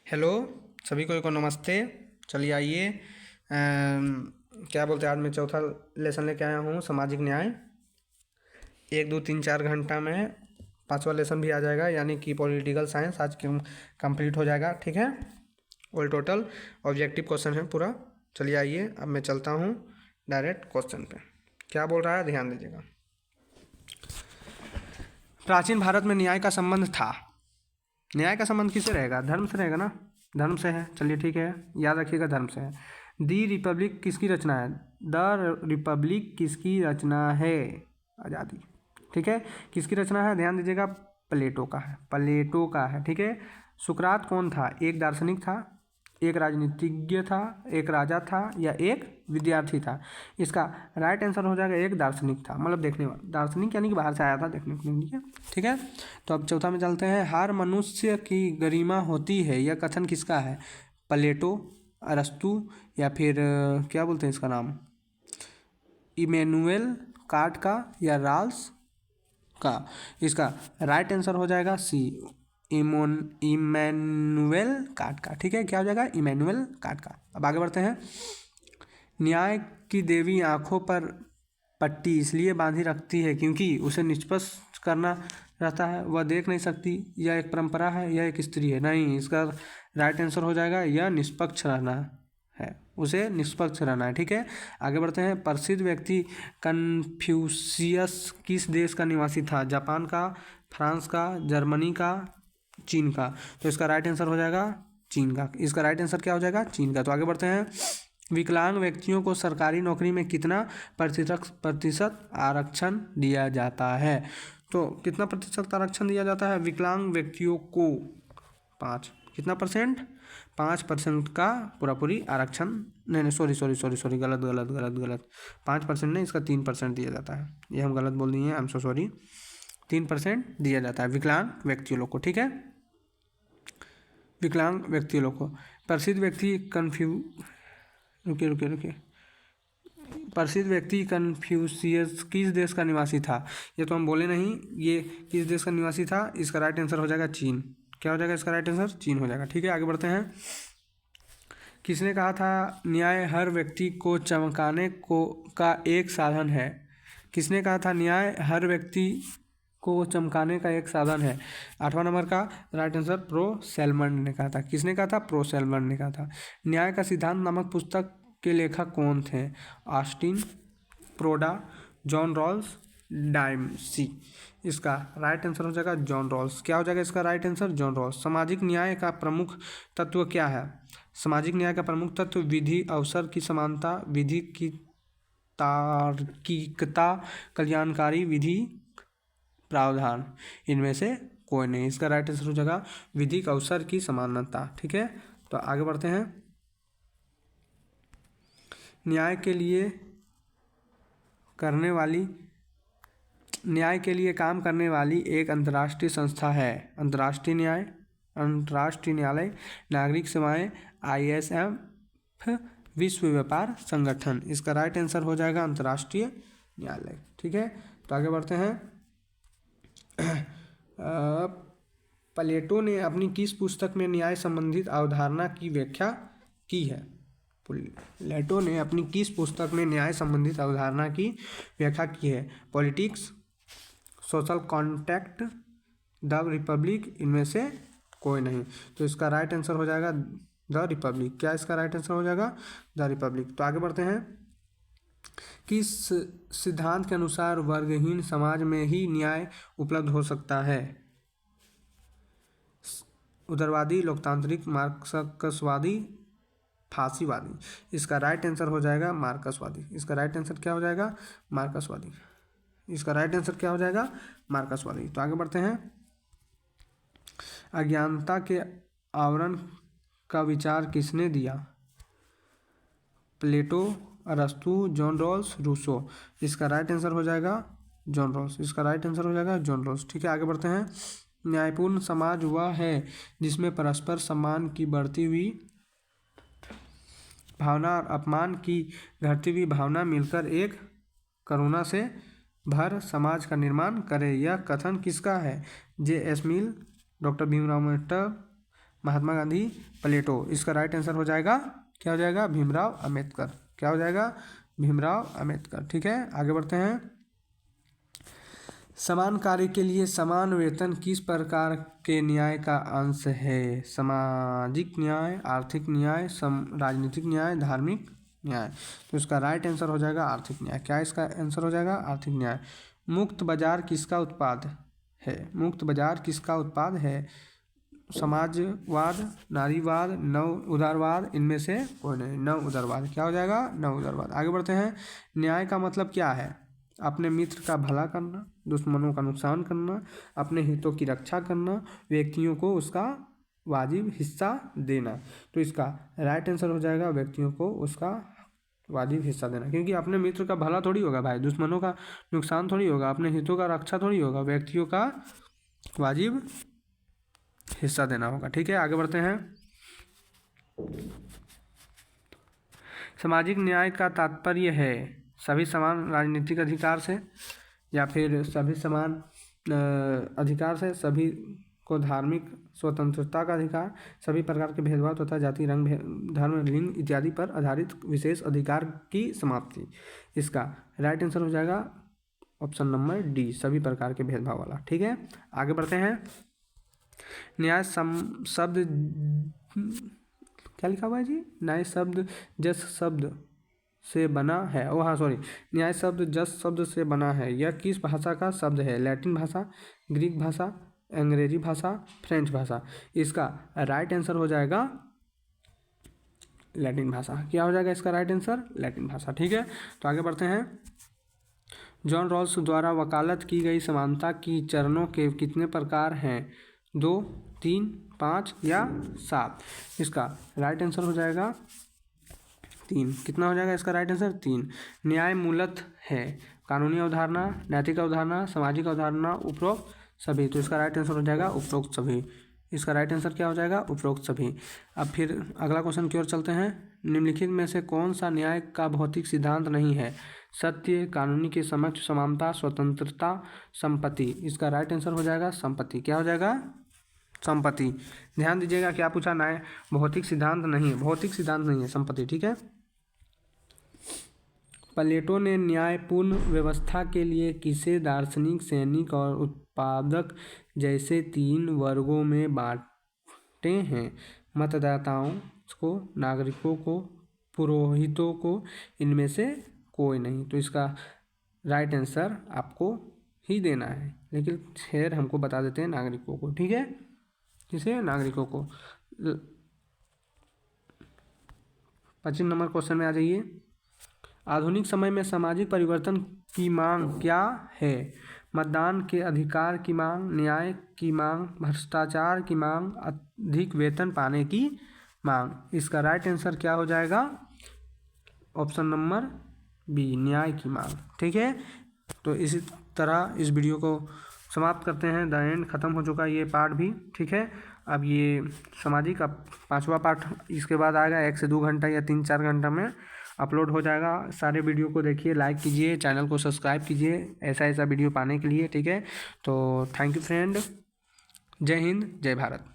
Hello सभी को नमस्ते। चलिए आइए क्या बोलते हैं, आज मैं चौथा लेसन लेके आया हूँ, सामाजिक न्याय। 1 2 3 4 घंटा में पांचवा लेसन भी आ जाएगा, यानी कि पॉलिटिकल साइंस आज कंप्लीट हो जाएगा। ठीक है, ऑल टोटल ऑब्जेक्टिव क्वेश्चन है पूरा। चलिए आइए, अब मैं चलता हूँ डायरेक्ट क्वेश्चन पे। क्या बोल रहा है, ध्यान दीजिएगा। प्राचीन भारत में न्याय का संबंध था। न्याय का संबंध किससे रहेगा? धर्म से रहेगा ना, धर्म से है। चलिए ठीक है, याद रखिएगा, धर्म से है। दी रिपब्लिक किसकी रचना है? द रिपब्लिक किसकी रचना है? आज़ादी। ठीक है, किसकी रचना है? ध्यान दीजिएगा, प्लेटो का है, प्लेटो का है। ठीक है। सुकरात कौन था? एक दार्शनिक था, एक राजनीतिज्ञ था, एक राजा था, या एक विद्यार्थी था? इसका राइट आंसर हो जाएगा एक दार्शनिक था, मतलब देखने वाला दार्शनिक, यानी कि बाहर से आया था देखने के लिए। ठीक है, तो अब चौथा में चलते हैं। हर मनुष्य की गरिमा होती है, यह कथन किसका है? प्लेटो, अरस्तु, या फिर क्या बोलते हैं इसका नाम, इमैनुएल कांट का, या राल्स का? इसका राइट आंसर हो जाएगा सी, इमैनुएल कांट का। ठीक है, क्या हो जाएगा? इमैनुएल कांट का। अब आगे बढ़ते हैं। न्याय की देवी आंखों पर पट्टी इसलिए बांधी रखती है क्योंकि उसे निष्पक्ष करना रहता है, वह देख नहीं सकती। यह एक परंपरा है, यह एक स्त्री है? नहीं, इसका राइट आंसर हो जाएगा यह निष्पक्ष रहना है, उसे निष्पक्ष रहना है। ठीक है, आगे बढ़ते हैं। प्रसिद्ध व्यक्ति कन्फ्यूशियस किस देश का निवासी था? जापान का, फ्रांस का, जर्मनी का, चीन का? तो इसका राइट आंसर हो जाएगा चीन का। इसका राइट आंसर क्या हो जाएगा? चीन का। तो आगे बढ़ते हैं। विकलांग व्यक्तियों को सरकारी नौकरी में कितना प्रतिशत आरक्षण दिया जाता है? तो कितना प्रतिशत आरक्षण दिया जाता है विकलांग व्यक्तियों को? 5। कितना परसेंट? 5% का पूरा पूरी आरक्षण। नहीं, सॉरी, गलत। 5% नहीं, इसका 3% दिया जाता है। ये हम गलत बोल दिए हैं, आई एम सो सॉरी। 3% दिया जाता है विकलांग व्यक्तियों लोग को। ठीक है, विकलांग व्यक्ति लोग को। प्रसिद्ध व्यक्ति रुकिए। प्रसिद्ध व्यक्ति कन्फ्यूशियस किस देश का निवासी था? ये तो हम बोले नहीं, ये किस देश का निवासी था? इसका राइट आंसर हो जाएगा चीन। क्या हो जाएगा इसका राइट आंसर? चीन हो जाएगा। ठीक है, आगे बढ़ते हैं। किसने कहा था न्याय हर व्यक्ति को चमकाने को का एक साधन है? किसने कहा था न्याय हर व्यक्ति को चमकाने का एक साधन है? 8वां नंबर का राइट आंसर प्रो सेलमन ने कहा था। किसने कहा था? प्रो सेलमन ने कहा था। न्याय का सिद्धांत नामक पुस्तक के लेखक कौन थे? ऑस्टिन, प्रोडा, जॉन रॉल्स, डाइमसी? इसका राइट आंसर हो जाएगा जॉन रॉल्स। क्या हो जाएगा इसका राइट आंसर? John Rawls. सामाजिक न्याय का प्रमुख तत्व क्या है? सामाजिक न्याय का प्रमुख तत्व विधि, अवसर की समानता, विधि की तार्किकता, कल्याणकारी विधि, प्रावधान। इनमें से कोई नहीं। इसका राइट आंसर हो जाएगा विधिक अवसर की समानता। ठीक है, तो आगे बढ़ते हैं। न्याय के लिए काम करने वाली एक अंतर्राष्ट्रीय संस्था है। अंतर्राष्ट्रीय न्यायालय, नागरिक सेवाएं, ISF, विश्व व्यापार संगठन? इसका राइट आंसर हो जाएगा अंतर्राष्ट्रीय न्यायालय। ठीक है, तो आगे बढ़ते हैं। प्लेटो ने अपनी किस पुस्तक में न्याय संबंधित अवधारणा की व्याख्या की है? प्लेटो ने अपनी किस पुस्तक में न्याय संबंधित अवधारणा की व्याख्या की है? Politics, social contract, the Republic? इनमें से कोई नहीं। तो इसका राइट आंसर हो जाएगा द रिपब्लिक। क्या इसका राइट आंसर हो जाएगा? The Republic. तो आगे बढ़ते हैं। किस सिद्धांत के अनुसार वर्गहीन समाज में ही न्याय उपलब्ध हो सकता है? उदारवादी, लोकतांत्रिक, मार्क्सवादी, फांसीवादी? इसका राइट आंसर हो जाएगा मार्क्सवादी। इसका राइट आंसर क्या हो जाएगा? मार्क्सवादी। इसका राइट आंसर क्या हो जाएगा? मार्क्सवादी। तो आगे बढ़ते हैं। अज्ञानता के आवरण का विचार किसने दिया? प्लेटो, अरस्तु, जॉन रॉल्स, रूसो? इसका राइट आंसर हो जाएगा जॉन रॉल्स। इसका राइट आंसर हो जाएगा जॉन रॉल्स। ठीक है, आगे बढ़ते हैं। न्यायपूर्ण समाज वह है जिसमें परस्पर सम्मान की बढ़ती हुई भावना और अपमान की घटती हुई भावना मिलकर एक करुणा से भर समाज का निर्माण करे। यह कथन किसका है? J.S. मिल, डॉक्टर भीमराव अम्बेडकर, महात्मा गांधी, प्लेटो। इसका राइट आंसर हो जाएगा, क्या हो जाएगा, भीमराव अंबेडकर। क्या हो जाएगा, भीमराव अंबेडकर। ठीक है, आगे बढ़ते हैं। समान कार्य के लिए समान वेतन किस प्रकार के न्याय का अंश है? सामाजिक न्याय, आर्थिक न्याय, राजनीतिक न्याय, धार्मिक न्याय। तो इसका राइट आंसर हो जाएगा आर्थिक न्याय। क्या इसका आंसर हो जाएगा, आर्थिक न्याय। मुक्त बाजार किसका उत्पाद है? मुक्त बाजार किसका उत्पाद है? समाजवाद, नारीवाद, नव उदारवाद, इनमें से कोई नहीं, नव उदारवाद। क्या हो जाएगा, नव उदारवाद। आगे बढ़ते हैं। न्याय का मतलब क्या है? अपने मित्र का भला करना, दुश्मनों का नुकसान करना, अपने हितों की रक्षा करना, व्यक्तियों को उसका वाजिब हिस्सा देना। तो इसका राइट आंसर हो जाएगा व्यक्तियों को उसका वाजिब हिस्सा देना, क्योंकि अपने मित्र का भला थोड़ी होगा भाई, दुश्मनों का नुकसान थोड़ी होगा, अपने हितों का रक्षा थोड़ी होगा, व्यक्तियों का वाजिब हिस्सा देना होगा। ठीक है, आगे बढ़ते हैं। सामाजिक न्याय का तात्पर्य है सभी समान राजनीतिक अधिकार से, या फिर सभी समान अधिकार से, सभी को धार्मिक स्वतंत्रता का अधिकार, सभी प्रकार के भेदभाव तथा जाति, रंग, धर्म, लिंग इत्यादि पर आधारित विशेष अधिकार की समाप्ति। इसका राइट आंसर हो जाएगा ऑप्शन नंबर डी, सभी प्रकार के भेदभाव वाला। ठीक है, आगे बढ़ते हैं। न्याय शब्द क्या लिखा हुआ है जी? न्याय शब्द जस शब्द से बना है। ओ हाँ सॉरी, न्याय शब्द जस शब्द से बना है। यह किस भाषा का शब्द है? लैटिन भाषा, ग्रीक भाषा, अंग्रेजी भाषा, फ्रेंच भाषा। इसका राइट आंसर हो जाएगा लैटिन भाषा। क्या हो जाएगा इसका राइट आंसर? लैटिन भाषा। ठीक है, तो आगे बढ़ते हैं। जॉन रॉल्स द्वारा वकालत की गई समानता की चरणों के कितने प्रकार हैं? 2, 3, 5 या 7? इसका राइट आंसर हो जाएगा 3। कितना हो जाएगा इसका राइट आंसर? 3। न्याय मूलतः है कानूनी अवधारणा, नैतिक अवधारणा, सामाजिक अवधारणा, उपरोक्त सभी। तो इसका राइट आंसर हो जाएगा उपरोक्त सभी। इसका राइट आंसर क्या हो जाएगा? उपरोक्त सभी। अब फिर अगला क्वेश्चन की ओर चलते हैं। निम्नलिखित में से कौन सा न्याय का भौतिक सिद्धांत नहीं है? सत्य, कानूनी के समक्ष समानता, स्वतंत्रता, संपत्ति। इसका राइट आंसर हो जाएगा संपत्ति। क्या हो जाएगा? संपत्ति। ध्यान दीजिएगा क्या पूछा, न्याय भौतिक सिद्धांत नहीं है, भौतिक सिद्धांत नहीं है, संपत्ति। ठीक है। प्लेटो ने न्यायपूर्ण व्यवस्था के लिए किसे दार्शनिक, सैनिक और उत्पादक जैसे 3 वर्गों में बांटे हैं? मतदाताओं को, नागरिकों को, पुरोहितों को, इनमें से कोई नहीं। तो इसका राइट आंसर आपको ही देना है, लेकिन खैर हमको बता देते हैं नागरिकों को। ठीक है, किसे? नागरिकों को। 25 नंबर क्वेश्चन में आ जाइए। आधुनिक समय में सामाजिक परिवर्तन की मांग क्या है? मतदान के अधिकार की मांग, न्याय की मांग, भ्रष्टाचार की मांग, अधिक वेतन पाने की मांग। इसका राइट आंसर क्या हो जाएगा? ऑप्शन नंबर बी, न्याय की मांग। ठीक है, तो इसी तरह इस वीडियो को समाप्त करते हैं। द एंड ख़त्म हो चुका ये पार्ट भी। ठीक है, अब ये सामाजिक अब 5वां पार्ट इसके बाद आएगा। 1 से 2 घंटा या 3-4 घंटा में अपलोड हो जाएगा। सारे वीडियो को देखिए, लाइक कीजिए, चैनल को सब्सक्राइब कीजिए ऐसा वीडियो पाने के लिए। ठीक है, तो थैंक यू फ्रेंड। जय हिंद, जय भारत।